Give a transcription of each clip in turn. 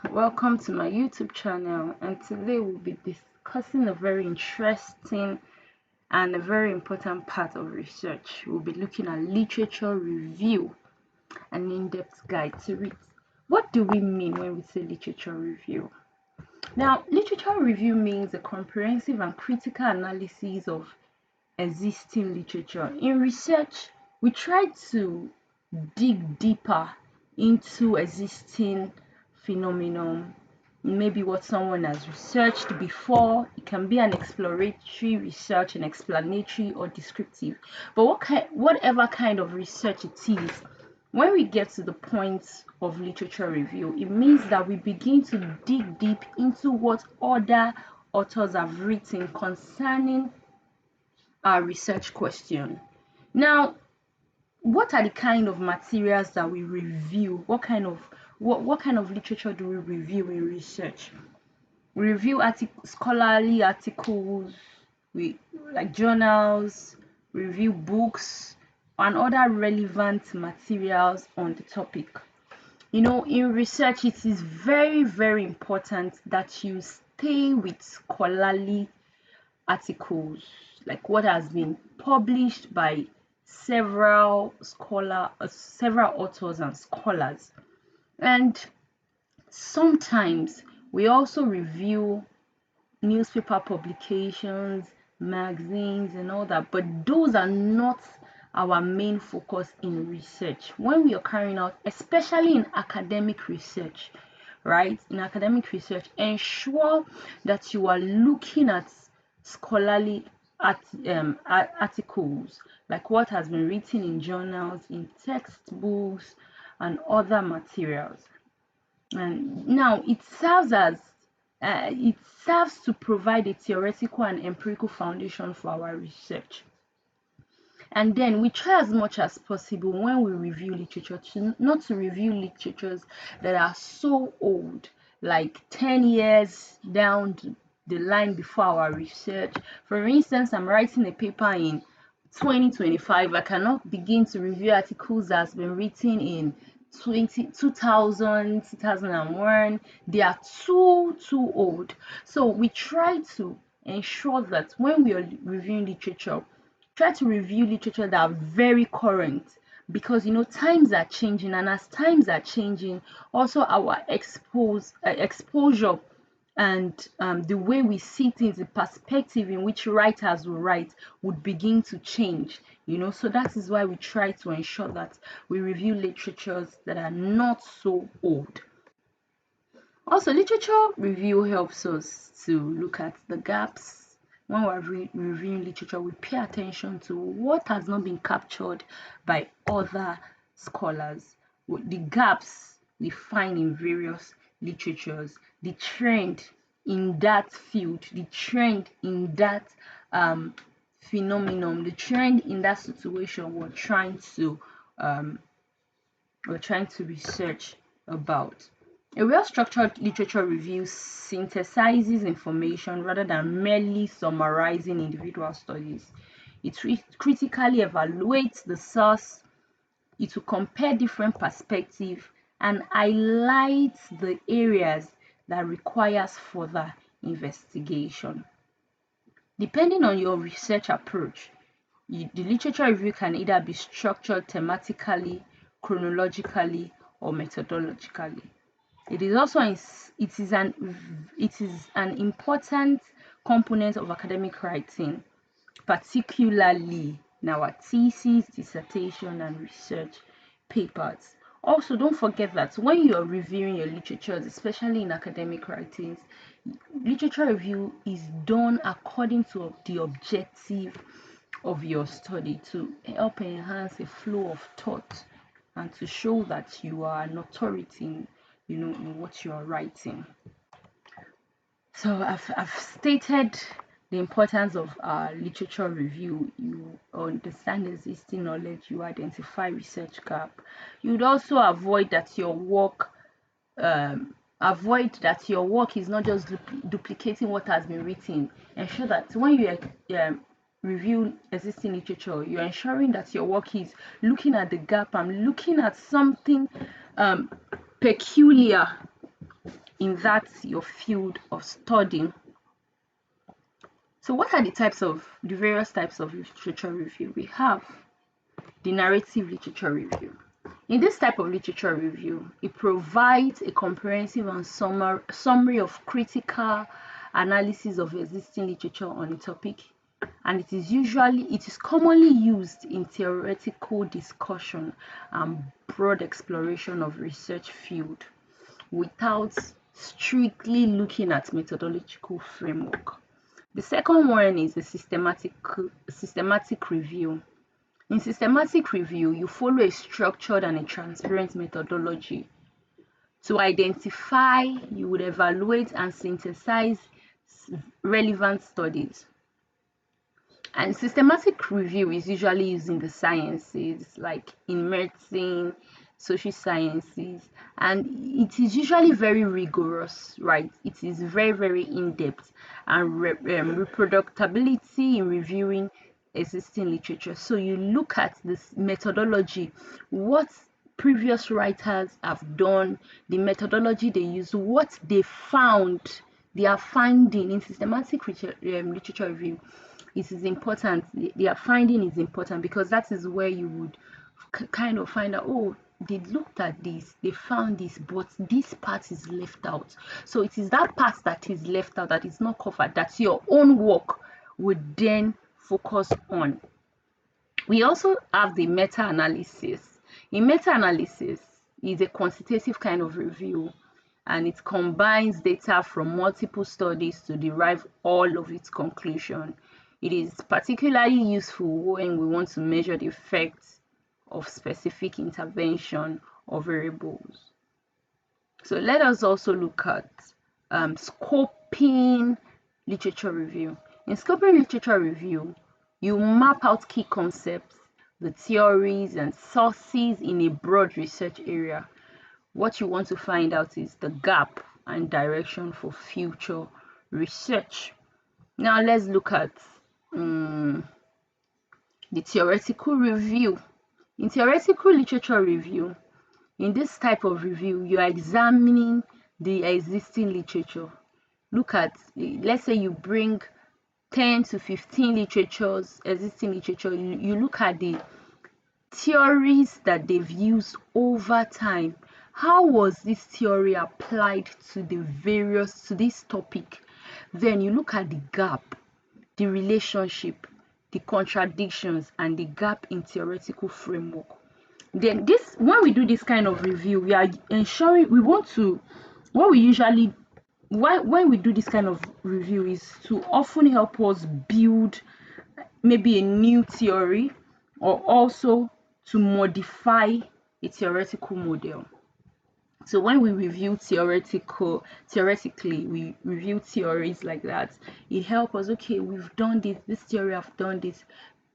welcome to my YouTube channel, and today we'll be discussing a very interesting and a very important part of research. We'll be looking at literature review, an in-depth guide to it. What do we mean when we say literature review? Now, literature review means a comprehensive and critical analysis of existing literature. In research, we try to dig deeper into existing phenomenon, maybe what someone has researched before. It can be an exploratory research, an explanatory or descriptive. But whatever kind of research it is, when we get to the point of literature review, it means that we begin to dig deep into what other authors have written concerning our research question. Now, what are the kind of materials that we review? What kind of literature do we review in research? We review scholarly articles, we like journals, review books and other relevant materials on the topic. In research, it is very, very important that you stay with scholarly articles, like what has been published by several authors and scholars. And sometimes we also review newspaper publications, magazines and all that, but those are not our main focus in research. When we are carrying out, especially in academic research, right? In academic research, ensure that you are looking at scholarly articles, like what has been written in journals, in textbooks and other materials. And now it serves to provide a theoretical and empirical foundation for our research. And then we try as much as possible when we review literature not to review literatures that are so old, like 10 years down the line before our research. For instance, I'm writing a paper in 2025. I cannot begin to review articles that's been written in 2001. They are too old. So we try to ensure that when we are reviewing literature, try to review literature that are very current, because times are changing, and as times are changing, also our exposure and the way we see things, the perspective in which writers will write would begin to change. So that is why we try to ensure that we review literatures that are not so old. Also, literature review helps us to look at the gaps. When we're reviewing literature, we pay attention to what has not been captured by other scholars, the gaps we find in various literatures, the trend in that field, the trend in that phenomenon, the trend in that situation we're trying to research about. A well-structured literature review synthesizes information rather than merely summarizing individual studies. It critically evaluates the source, it will compare different perspectives and highlight the areas that requires further investigation. Depending on your research approach, the literature review can either be structured thematically, chronologically, or methodologically. It is an important component of academic writing, particularly in our thesis, dissertation, and research papers. Also, don't forget that when you are reviewing your literatures, especially in academic writings, literature review is done according to the objective of your study, to help enhance a flow of thought and to show that you are an authority in what you are writing. So I've stated the importance of literature review. You understand existing knowledge, you identify research gap. You'd also avoid that your work is not just duplicating what has been written. Ensure that when you review existing literature, you're ensuring that your work is looking at the gap and looking at something peculiar in that your field of study. So what are the various types of literature review? We have the narrative literature review. In this type of literature review, it provides a comprehensive and summary of critical analysis of existing literature on a topic, and it is commonly used in theoretical discussion and broad exploration of research field without strictly looking at methodological framework. The second one is the systematic review. In systematic review, you follow a structured and a transparent methodology. To identify, you would evaluate and synthesize relevant studies. And systematic review is usually used in the sciences, like in medicine, social sciences, and it is usually very rigorous, right? It is very, very in-depth, and reproducibility in reviewing existing literature. So you look at this methodology, what previous writers have done, the methodology they use, what they found, their finding in systematic literature review. It is important. Their finding is important because that is where you would kind of find out, oh, they looked at this, they found this, but this part is left out. So it is that part that is left out, that is not covered, that your own work would then focus on. We also have the meta-analysis. In meta-analysis is a quantitative kind of review, and it combines data from multiple studies to derive all of its conclusion. It is particularly useful when we want to measure the effects of specific intervention or variables. So let us also look at scoping literature review. In scoping literature review, you map out key concepts, the theories and sources in a broad research area. What you want to find out is the gap and direction for future research. Now let's look at the theoretical review. In theoretical literature review, in this type of review, you are examining the existing literature. Look at, let's say you bring 10 to 15 existing literature, you look at the theories that they've used over time. How was this theory applied to this topic? Then you look at the gap, the relationship, the contradictions, and the gap in theoretical framework. Then when we do this kind of review, we are ensuring when we do this kind of review is to often help us build maybe a new theory, or also to modify a theoretical model. So when we review theoretically, we review theories like that, it helps us, okay, we've done this theory, I've done this.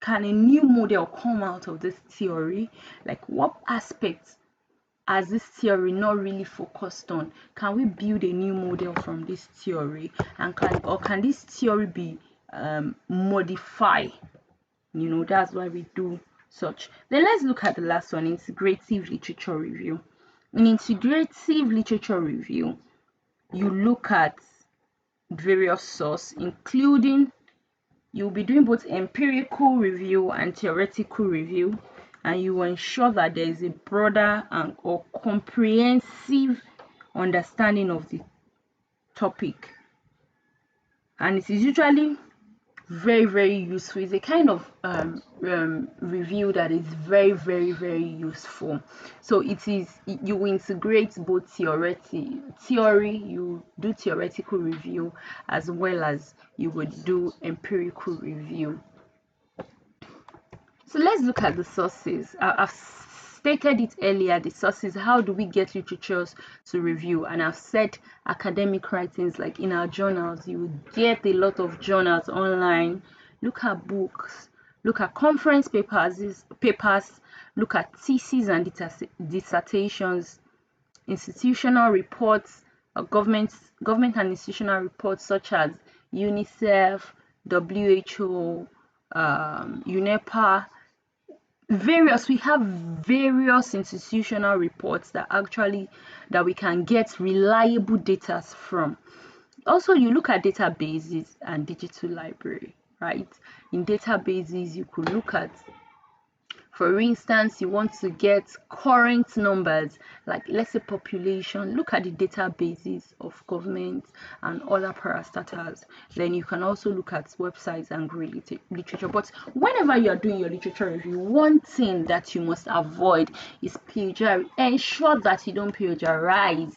Can a new model come out of this theory? Like, what aspects has this theory not really focused on? Can we build a new model from this theory? And can this theory be modified? That's why we do such. Then let's look at the last one, integrative literature review. In integrative literature review, you look at various sources, including you'll be doing both empirical review and theoretical review, and you will ensure that there is a broader or comprehensive understanding of the topic. And it is usually very, very useful. It's a kind of review that is very, very, very useful. So you integrate both theory, you do theoretical review, as well as you would do empirical review. So let's look at the sources. I've stated it earlier, the sources. How do we get literatures to review? And I've said academic writings, like in our journals, you will get a lot of journals online. Look at books, look at conference papers, look at theses and dissertations, institutional reports, government and institutional reports such as UNICEF, WHO, UNEPA, we have various institutional reports that we can get reliable data from. Also, you look at databases and digital library, right? In databases, you could look at, for instance, you want to get current numbers, like let's say population, look at the databases of government and other parastatals. Then you can also look at websites and read literature. But whenever you are doing your literature review, one thing that you must avoid is plagiarism. Ensure that you don't plagiarize.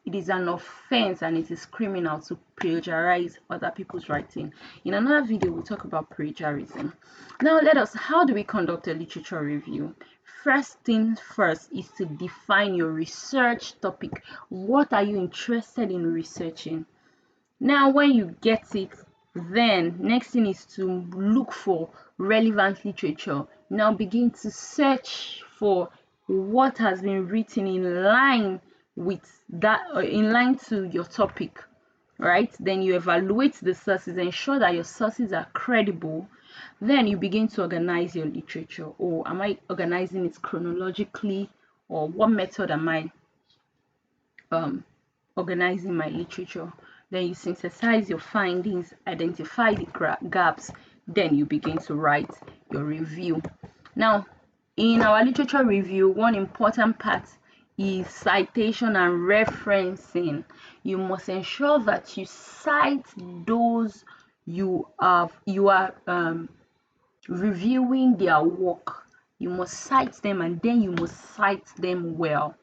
It is an offense and it is criminal to plagiarize other people's writing. In another video, we'll talk about plagiarism. Now, how do we conduct a literature review? First thing first is to define your research topic. What are you interested in researching? Now, when you get it, then next thing is to look for relevant literature. Now begin to search for what has been written in line with that, or in line to your topic, right? Then you evaluate the sources, ensure that your sources are credible. Then you begin to organize your literature. Or am I organizing it chronologically, or what method am I organizing my literature? Then you synthesize your findings, identify the gaps, then you begin to write your review. Now, in our literature review, one important part is citation and referencing. You must ensure that you cite those you are reviewing their work. You must cite them, and then you must cite them well.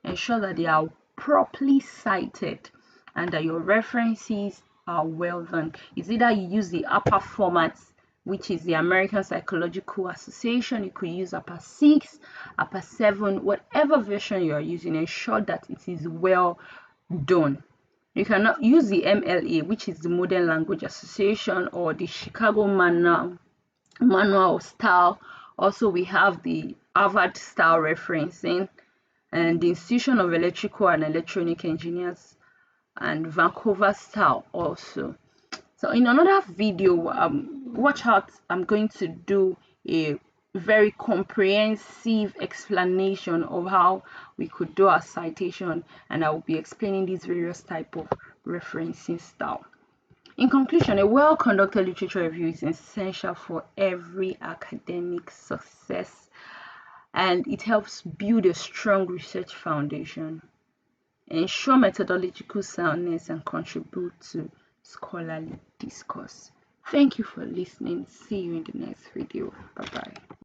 Ensure that they are properly cited and that your references are well done. It's either you use the APA format, which is the American Psychological Association. You could use APA 6, APA 7, whatever version you are using. Ensure that it is well done. You cannot use the MLA, which is the Modern Language Association, or the Chicago Manual of Style. Also, we have the Harvard Style Referencing and the Institution of Electrical and Electronic Engineers, and Vancouver Style also. So in another video, watch out, I'm going to do a very comprehensive explanation of how we could do our citation, and I will be explaining these various type of referencing style. In conclusion, a well-conducted literature review is essential for every academic success, and it helps build a strong research foundation, ensure methodological soundness, and contribute to scholarly discourse. Thank you for listening. See you in the next video. Bye-bye.